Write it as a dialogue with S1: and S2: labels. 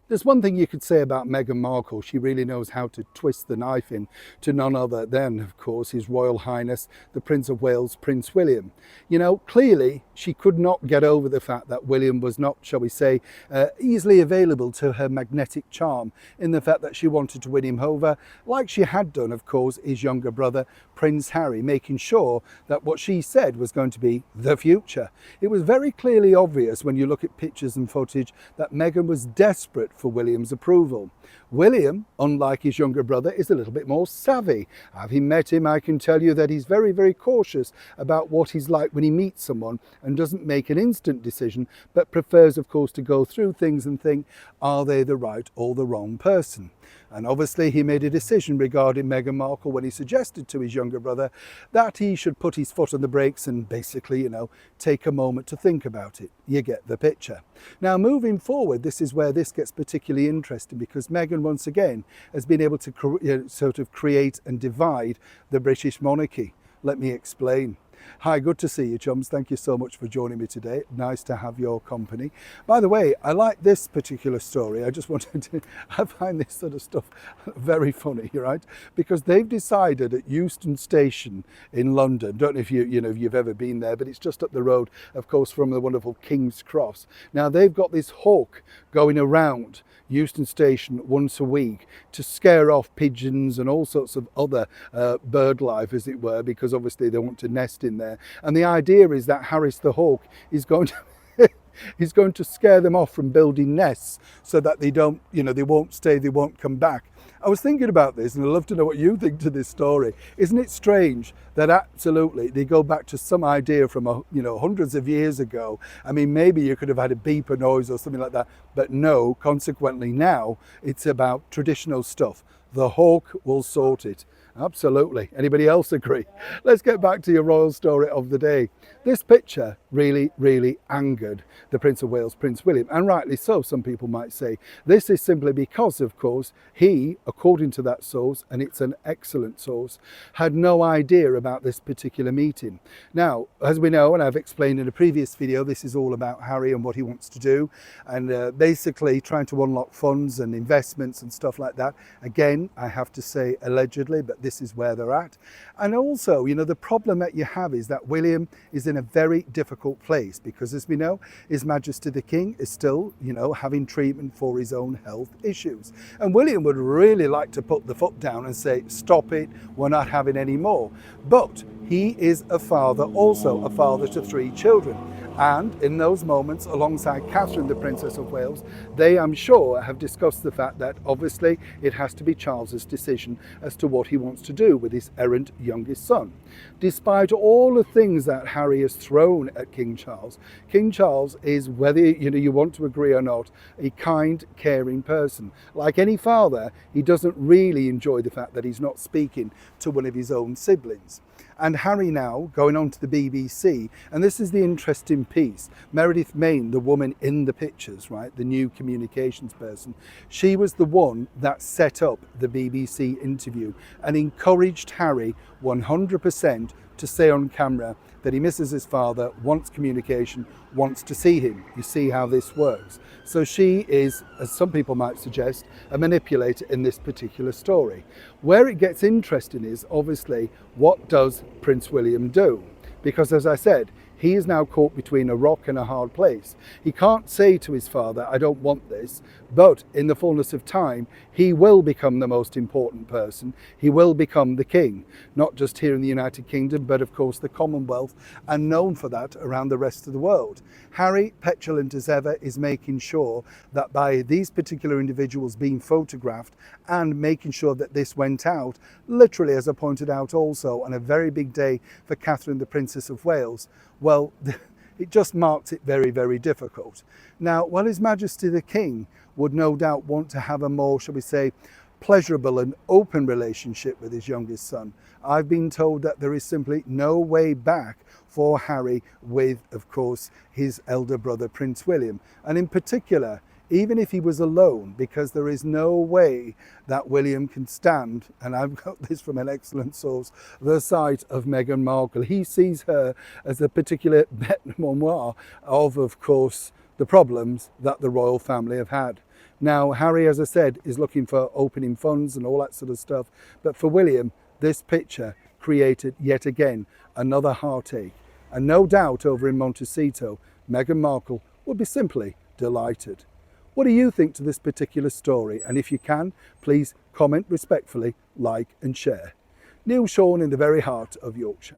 S1: There's one thing you could say about Meghan Markle. She really knows how to twist the knife in to none other than, of course, His Royal Highness, the Prince of Wales, Prince William. You know, clearly she could not get over the fact that William was not, shall we say, easily available to her magnetic charm, in the fact that she wanted to win him over, like she had done, of course, his younger brother, Prince Harry, making sure that what she said was going to be the future. It was very clearly obvious when you look at pictures and footage that Meghan was desperate for William's approval. William, unlike his younger brother, is a little bit more savvy. Having met him, I can tell you that he's very, very cautious about what he's like when he meets someone and doesn't make an instant decision, but prefers, of course, to go through things and think, are they the right or the wrong person? And obviously he made a decision regarding Meghan Markle when he suggested to his younger brother that he should put his foot on the brakes and basically, take a moment to think about it. You get the picture. Now, moving forward, this is where this gets particularly interesting, because Meghan, once again, has been able to sort of create and divide the British monarchy. Let me explain. Hi, good to see you, chums. Thank you so much for joining me today. Nice to have your company. By the way, I like this particular story. I just wanted to, I find this sort of stuff very funny, right? Because they've decided at Euston Station in London, don't know if if you've ever been there, but it's just up the road, of course, from the wonderful King's Cross. Now they've got this hawk going around Euston Station once a week to scare off pigeons and all sorts of other bird life, as it were, because obviously they want to nest in there. And the idea is that Harris the hawk is going to he's going to scare them off from building nests so that they don't, they won't stay, they won't come back. I was thinking about this, and I'd love to know what you think to this story. Isn't it strange that absolutely they go back to some idea from hundreds of years ago? I mean, maybe you could have had a beeper noise or something like that, but no, consequently now it's about traditional stuff. The hawk will sort it. Absolutely. Anybody else agree? Let's get back to your royal story of the day. This picture really, really angered the Prince of Wales, Prince William, and rightly so, some people might say. This is simply because, of course, he, according to that source, and it's an excellent source, had no idea about this particular meeting. Now, as we know, and I've explained in a previous video, this is all about Harry and what he wants to do, and basically trying to unlock funds and investments and stuff like that. Again, I have to say allegedly, but this is where they're at. And also, the problem that you have is that William is in a very difficult place, because as we know, His Majesty the King is still, having treatment for his own health issues. And William would really like to put the foot down and say, stop it, we're not having any more. But he is a father, also a father to 3 children. And in those moments, alongside Catherine, the Princess of Wales, they, I'm sure, have discussed the fact that obviously it has to be Charles's decision as to what he wants to do with his errant youngest son. Despite all the things that Harry has thrown at King Charles is, whether you want to agree or not, a kind, caring person. Like any father, he doesn't really enjoy the fact that he's not speaking to one of his own siblings. And Harry now going on to the BBC, and this is the interesting piece. Meredith Main, the woman in the pictures, right, the new communications person, she was the one that set up the BBC interview and encouraged Harry 100% to say on camera that he misses his father, wants communication, wants to see him. You see how this works. So she is, as some people might suggest, a manipulator in this particular story. Where it gets interesting is, obviously, what does Prince William do? Because, as I said, he is now caught between a rock and a hard place. He can't say to his father, I don't want this, but in the fullness of time, he will become the most important person. He will become the king, not just here in the United Kingdom, but of course the Commonwealth, and known for that around the rest of the world. Harry, petulant as ever, is making sure that by these particular individuals being photographed and making sure that this went out, literally, as I pointed out also, on a very big day for Catherine, the Princess of Wales, well, it just marked it very, very difficult. Now, while His Majesty the King would no doubt want to have a more, shall we say, pleasurable and open relationship with his youngest son, I've been told that there is simply no way back for Harry with, of course, his elder brother, Prince William. And in particular, even if he was alone, because there is no way that William can stand, and I've got this from an excellent source, the sight of Meghan Markle. He sees her as a particular bête noire of course, the problems that the royal family have had. Now, Harry, as I said, is looking for opening funds and all that sort of stuff. But for William, this picture created yet again another heartache. And no doubt over in Montecito, Meghan Markle would be simply delighted. What do you think to this particular story? And if you can, please comment respectfully, like and share. Neil Sean in the very heart of Yorkshire.